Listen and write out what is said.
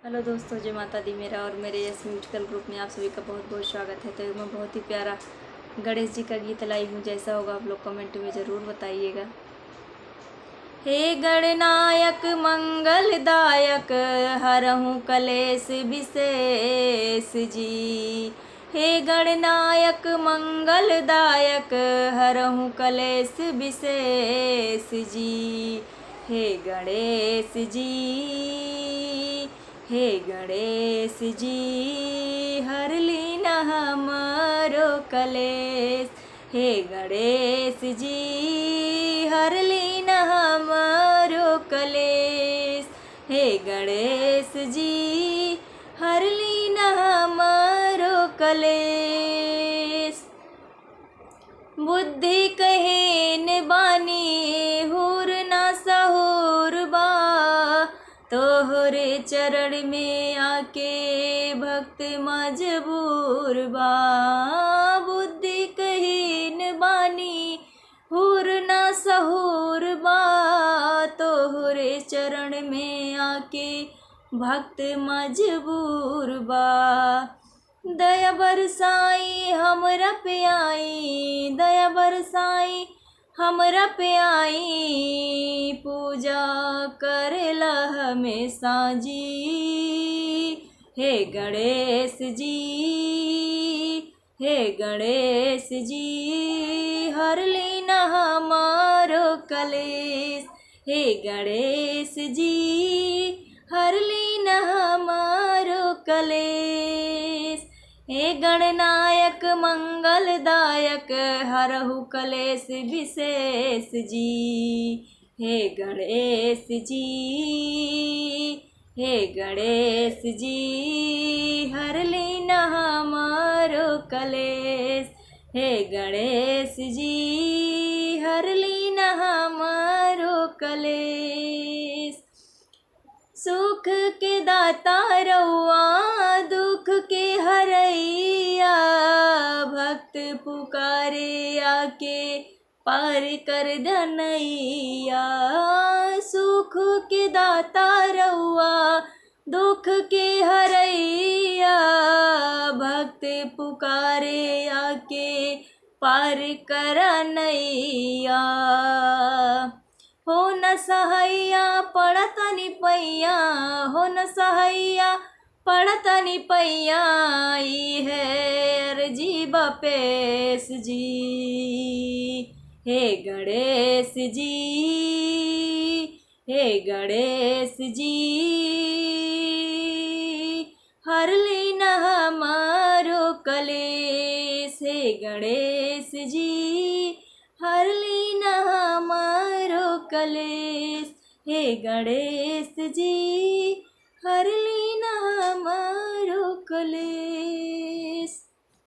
Hello दोस्तों, जय माता दी। मेरा और मेरे यस म्यूजिकल ग्रुप में आप सभी का बहुत बहुत स्वागत है। तो मैं बहुत ही प्यारा गणेश जी का गीत लाई हूँ। जैसा होगा आप लोग कमेंट में ज़रूर बताइएगा। हे गणनायक मंगलदायक हरहूँ कलेश विशेष जी। हे गणनायक मंगलदायक हरहूँ कलेश विशेष जी। हे गणेश जी, हे गणेश जी, हर लीना हमारो कलेश। हे गणेश जी, हर लीना हमारो कलेश। हे गणेश जी, हर लीना हमारो कलेश। बुद्धि कहेन बानी हुर ना सहूर बा, तोहरे चरण में आके भक्त मजबूर बा। बुद्धि कहीन बानी हुर ना सहूर बा, तोहरे चरण में आके भक्त मजबूर बा। दया बरसाई हमरा पे आई, दया बरसाई हमरा पे आई, पूजा करेला हमेशा जी। हे गणेश जी, हे गणेश जी, हर लीना हमारो कलेश। हे गणेश जी, हर लीना हमारो कलेश। हे गणनायक मंगलदायक हरहु कलेश विशेष जी। हे गणेश जी, हे गणेश जी, हर लीना हमारो कलेश। हे गणेश जी, हर लीना हमारो कलेश। सुख के दाता रउआ दुख के हरैया, भक्त पुकारे आके पार कर धनैया। सुख के दाता रउआ दुख के हरैया, भक्त पुकारे आके पार कर नैया। हो न सहैया पड़तनि पैया, हो न सहैया पड़तनि पैया, ई है अर्जी बपेश जी। हे गणेश जी, हे गणेश जी, हर लीना हमारो कलेश। हे गणेश जी, हर लीना हमारो कलेश। हे गणेश जी,